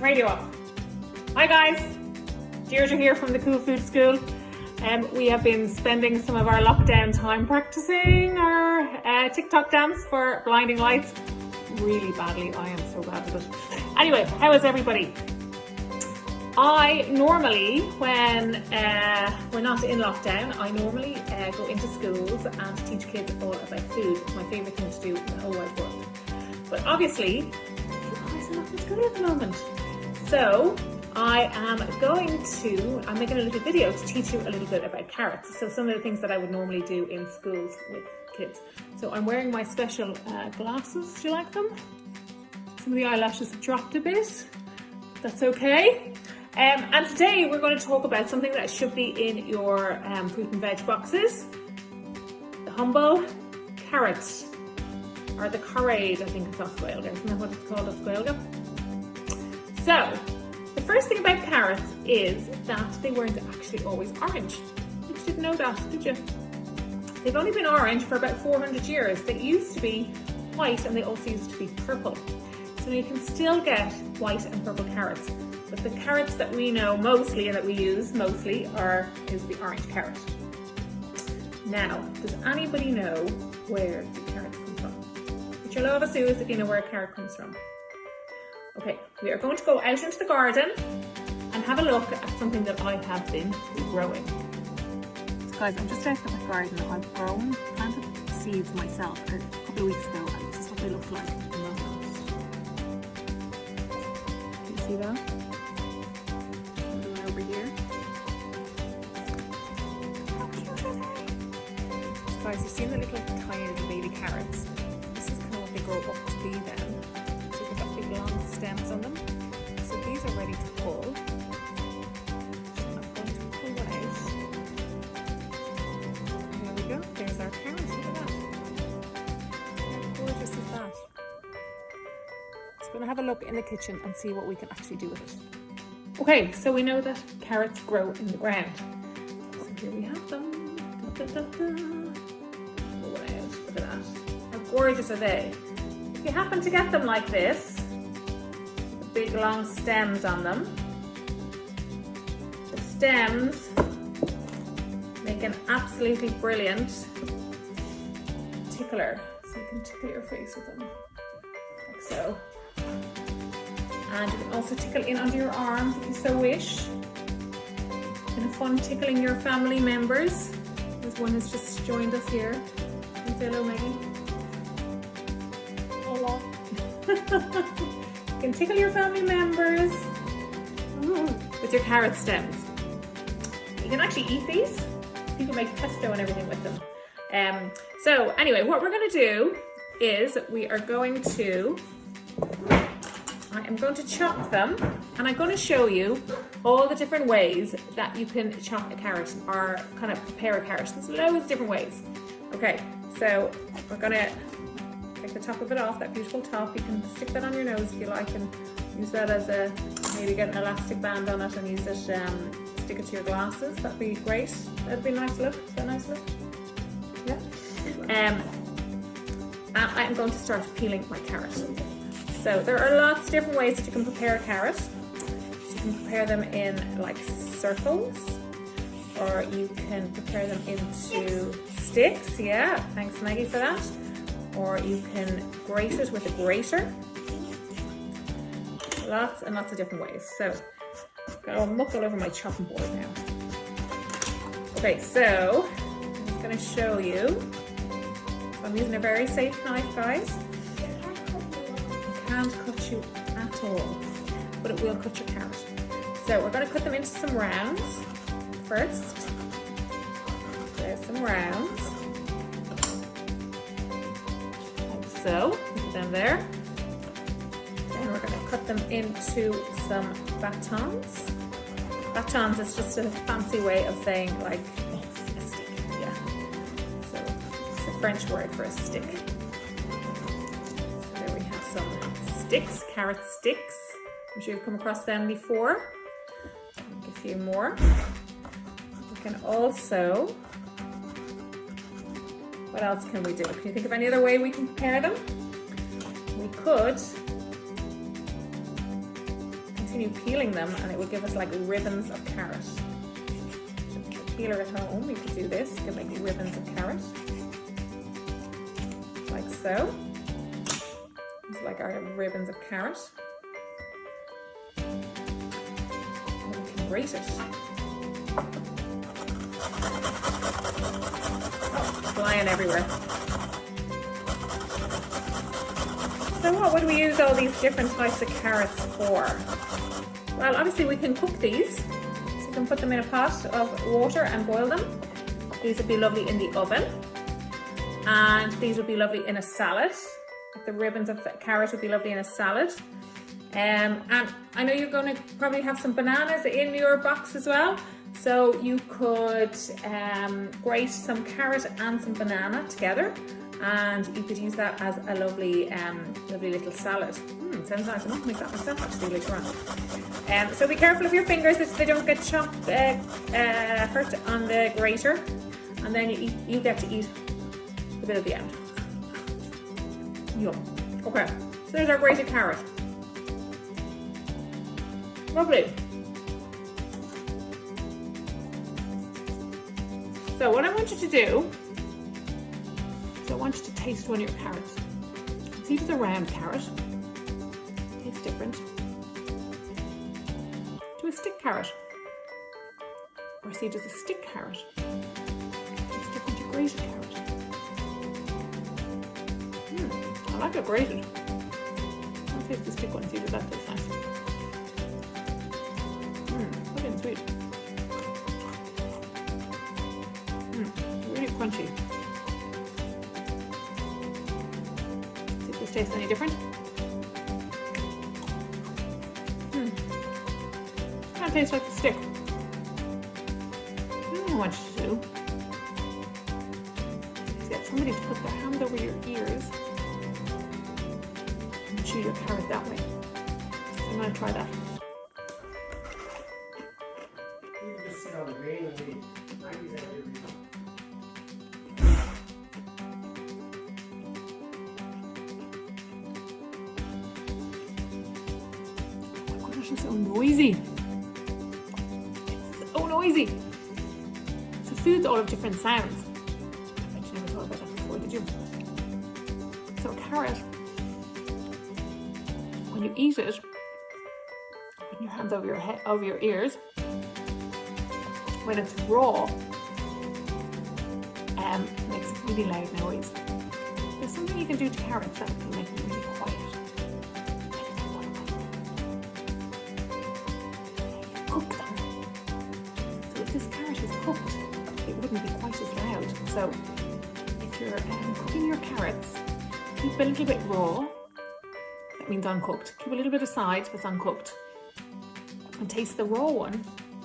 Radio up. Hi guys, Deirdre here from the Cool Food School. We have been spending some of our lockdown time practicing our TikTok dance for blinding lights really badly. I am so bad at it. Anyway, how is everybody? I normally, when we're not in lockdown, I normally go into schools and teach kids all about food. It's my favourite thing to do in the whole wide world. But obviously, you guys are not in school at the moment. So I'm making a little video to teach you a little bit about carrots. So some of the things that I would normally do in schools with kids. So I'm wearing my special glasses. Do you like them? Some of the eyelashes have dropped a bit. That's okay. And today we're going to talk about something that should be in your fruit and veg boxes. The humble carrot, or the carrade, I think it's Oscuelga. Isn't that what it's called, Oscuelga? So, the first thing about carrots is that they weren't actually always orange. You didn't know that, did you? They've only been orange for about 400 years. They used to be white and they also used to be purple. So you can still get white and purple carrots. But the carrots that we know mostly and that we use mostly is the orange carrot. Now, does anybody know where the carrots come from? Put your love as soon as if you know where a carrot comes from. Okay, we are going to go out into the garden and have a look at something that I have been growing. So guys, I'm just out in the garden. I've planted seeds myself a couple of weeks ago, and this is what they look like at the moment. Do you see that? Over here. How cute are they? So guys, you've seen the little tiny little baby carrots. This is kind of what they grow up to be then. Long stems on them. So these are ready to pull. So I'm going to pull one out. There we go. There's our carrot. Look at that. How gorgeous is that? So we're going to have a look in the kitchen and see what we can actually do with it. Okay, so we know that carrots grow in the ground. So here we have them. Da, da, da, da. Pull one out. Look at that. How gorgeous are they? If you happen to get them like this, big long stems on them. The stems make an absolutely brilliant tickler. So you can tickle your face with them, like so. And you can also tickle in under your arms if you so wish. And have fun tickling your family members. There's one who's just joined us here. Can you say hello, Maggie? Hello. You can tickle your family members with your carrot stems. You can actually eat these. People make pesto and everything with them. So anyway, what we're going to do is I am going to chop them, and I'm going to show you all the different ways that you can chop a carrot or kind of prepare a carrot. There's loads of different ways. Okay, so we're going to take the top of it off, that beautiful top. You can stick that on your nose if you like and use that as maybe get an elastic band on it and use it, stick it to your glasses. That'd be great. That'd be a nice look. Is that a nice look? Yeah. And I'm going to start peeling my carrot. So there are lots of different ways that you can prepare a carrot. So you can prepare them in like circles, or you can prepare them into sticks. Yeah, thanks Maggie for that. Or you can grate it with a grater. Lots and lots of different ways. So I've got all muck all over my chopping board now. Okay, so I'm just going to show you. So I'm using a very safe knife, guys. It can't cut you at all, but it will cut your carrot. So we're going to cut them into some rounds first. There's some rounds. So, put them there. Then we're going to cut them into some batons. Batons is just a fancy way of saying like a stick, yeah. So it's a French word for a stick. So there we have some sticks, carrot sticks. I'm sure you've come across them before. Make a few more. We can also, what else can we do? Can you think of any other way we can prepare them? We could continue peeling them and it would give us like ribbons of carrot. So if you have a peeler at home, you could do this. You can make ribbons of carrot. Like so. It's like our ribbons of carrot. And we can grate it. Oh, flying everywhere. So what would we use all these different types of carrots for? Well, obviously we can cook these. So you can put them in a pot of water and boil them. These would be lovely in the oven. And these would be lovely in a salad. The ribbons of carrot would be lovely in a salad. And I know you're going to probably have some bananas in your box as well. So you could grate some carrot and some banana together. And you could use that as a lovely, lovely little salad. Sounds nice. I'm not going to make that myself actually later on. So be careful of your fingers that they don't get chopped, hurt on the grater. And then you get to eat a bit at the end. Yum. Okay, so there's our grated carrot. Lovely. So what I want you to do is I want you to taste one of your carrots. See if it's a round carrot. Tastes different to a stick carrot. Or see, does a stick carrot taste different to grated carrot? I like it grated. I'll taste the stick one and see if that tastes nice. Good and sweet. Really crunchy. See if this tastes any different. Kind of tastes like the stick. What I want you to do is get somebody to put their hands over your ears and chew your carrot that way. So I'm going to try that. Oh my gosh, it's so noisy. It's so noisy. So food's all of different sounds. I bet you never thought about that before, did you? So a carrot, when you eat it, put your hands over your head, over your ears. When it's raw, it makes a really loud noise. There's something you can do to carrots that can make them really quiet. Cook them. So if this carrot is cooked, it wouldn't be quite as loud. So if you're cooking your carrots, keep a little bit raw. That means uncooked. Keep a little bit aside if it's uncooked. And taste the raw one,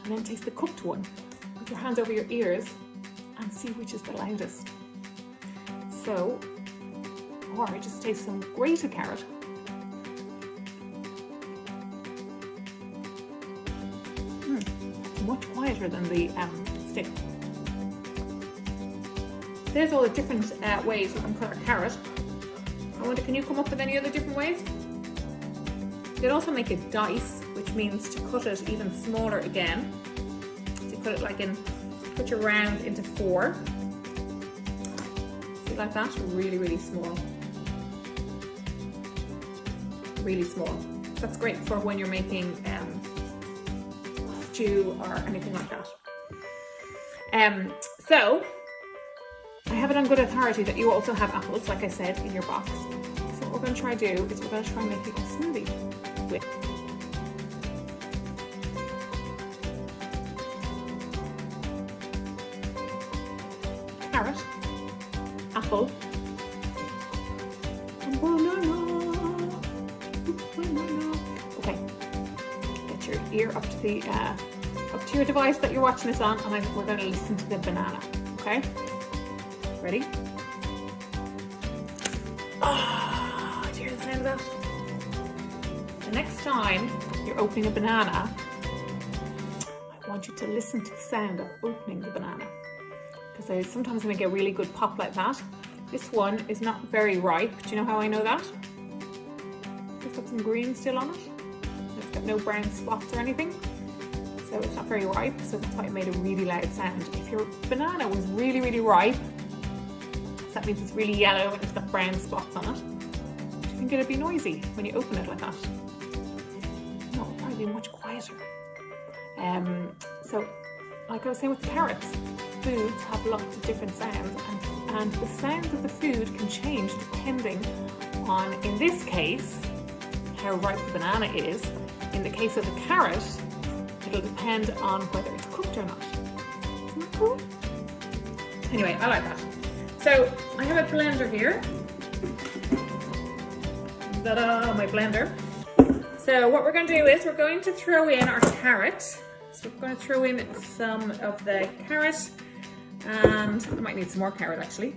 and then taste the cooked one. Put your hands over your ears and see which is the loudest. So, or just taste some grated carrot. It's much quieter than the stick. There's all the different ways we can cut a carrot. I wonder, can you come up with any other different ways? You could also make it dice, which means to cut it even smaller again. So you cut it like put your rounds into 4. See, like that? Really, really small. Really small. So that's great for when you're making stew or anything like that. So, I have it on good authority that you also have apples, like I said, in your box. So what we're going to try to do is we're going to try making a smoothie with carrot, apple, and banana. Okay, get your ear up to your device that you're watching this on, and we're going to listen to the banana. Okay, ready? Ah, do you hear the sound of that? next time you're opening a banana, I want you to listen to the sound of opening the banana, because sometimes when I get really good pop like that, this one is not very ripe. Do you know how I know that? It's got some green still on it. It's got no brown spots or anything. So it's not very ripe, so that's why it made a really loud sound. If your banana was really, really ripe, so that means it's really yellow and it's got brown spots on it, do you think it'd be noisy when you open it like that? No, it'd probably be much quieter. So, like I was saying with the carrots, foods have lots of different sounds, and the sounds of the food can change depending on, in this case, how ripe the banana is. In the case of the carrot, it'll depend on whether it's cooked or not. Isn't that cool? Anyway, I like that. So I have a blender here. Ta-da, my blender. So what we're going to do is we're going to throw in our carrot. So we're going to throw in some of the carrot, and I might need some more carrot actually.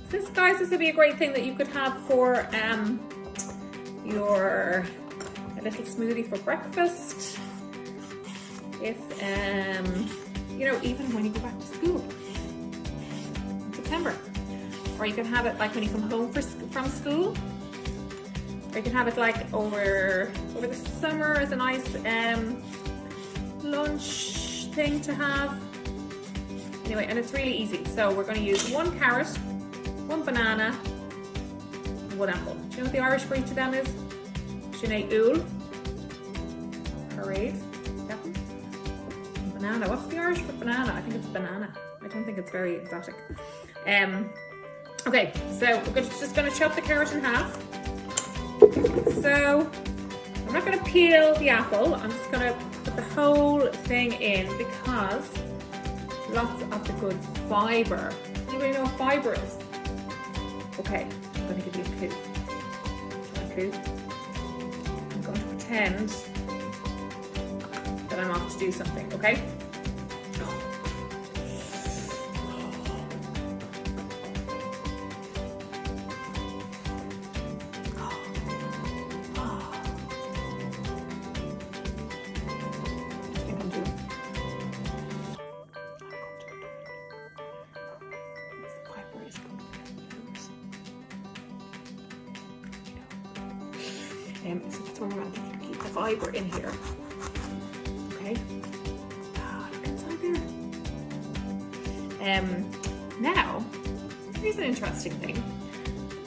This, guys, this would be a great thing that you could have for your little smoothie for breakfast. If you know, even when you go back to school in September, or you can have it like when you come home from school, or you can have it like over the summer as a nice lunch thing to have. Anyway, and it's really easy. So we're going to use 1 carrot, 1 banana, 1 apple. Do you know what the Irish for each of them is? Sinead Ool. Parade. Yep. Banana. What's the Irish for banana? I think it's banana. I don't think it's very exotic. Okay, so we're just going to chop the carrot in half. So I'm not going to peel the apple. I'm just going to put the whole thing in because lots of the good fibre. Anybody know what fibre is? Okay, I'm going to give you a clue. I'm going to pretend that I'm off to do something, okay? So that's where we're going to keep the fibre in here. Okay. Oh, look inside there. Now, here's an interesting thing.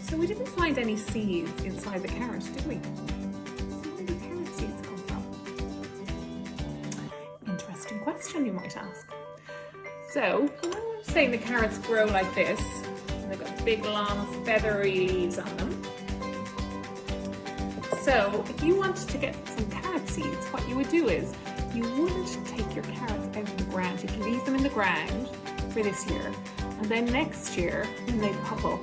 So we didn't find any seeds inside the carrot, did we? So where did carrot seeds come from? Interesting question, you might ask. So, you know I'm saying the carrots grow like this, and they've got big, long, feathery leaves on them. So if you wanted to get some carrot seeds, what you would do is you wouldn't take your carrots out of the ground. You can leave them in the ground for this year, and then next year when they pop up,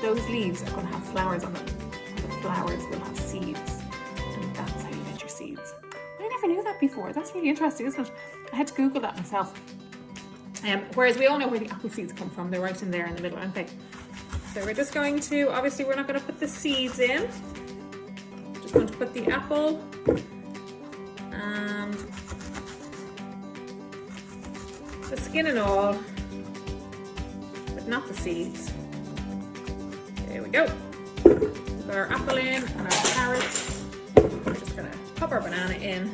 those leaves are going to have flowers on them, and the flowers will have seeds, and that's how you get your seeds. I never knew that before. That's really interesting, isn't it? I had to Google that myself. Whereas we all know where the apple seeds come from. They're right in there in the middle, aren't they? So we're just going to, obviously we're not going to put the seeds in. Just going to put the apple and the skin and all, but not the seeds. There we go. We've got our apple in and our carrots. We're just going to pop our banana in.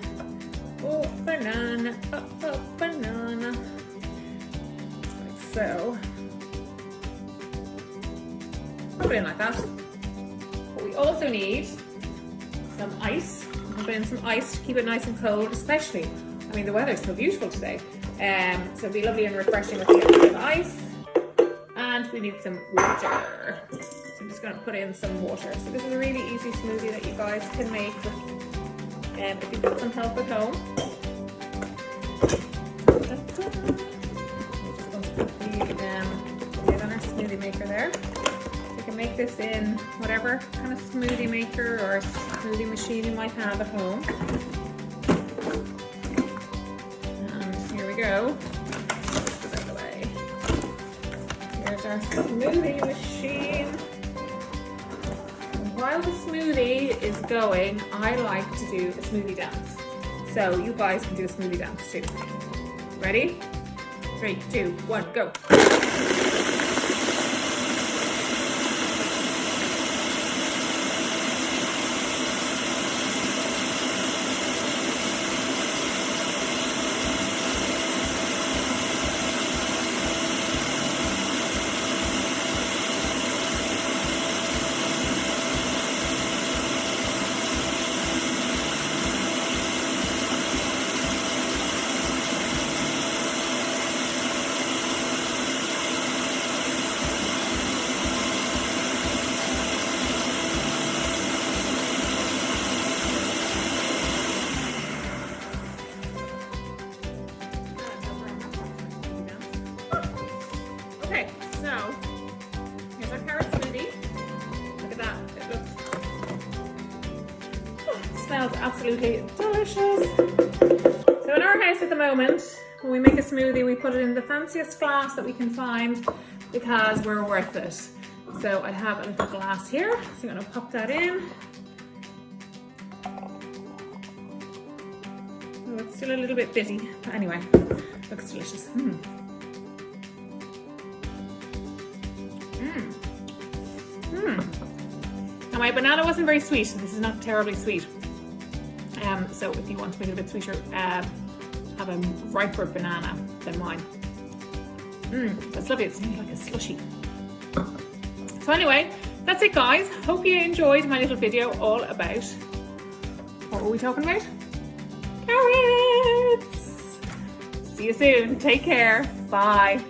Oh, banana, oh, banana. Like so. Pop it in like that. But we also need some ice. I'll put in some ice to keep it nice and cold, especially, I mean, the weather's so beautiful today. So it'll be lovely and refreshing with a bit of ice. And we need some water. So I'm just going to put in some water. So this is a really easy smoothie that you guys can make with, if you've got some help at home. I'm just going to put the lid on our smoothie maker there. You can make this in whatever kind of smoothie maker or smoothie machine you might have at home. And here we go. Just put that away. Here's our smoothie machine. while the smoothie is going, I like to do a smoothie dance. So you guys can do a smoothie dance too. Ready? 3, 2, 1, go. Okay, so here's our carrot smoothie. Look at that, it smells absolutely delicious. So in our house at the moment, when we make a smoothie, we put it in the fanciest glass that we can find because we're worth it. So I have a little glass here, so I'm gonna pop that in. Oh, it's still a little bit bitty, but anyway, looks delicious. Now my banana wasn't very sweet, so this is not terribly sweet. So if you want to make it a bit sweeter, have a riper banana than mine. That's lovely, it's like a slushy. So anyway, that's it guys. Hope you enjoyed my little video all about, what were we talking about? Carrots! See you soon, take care, bye.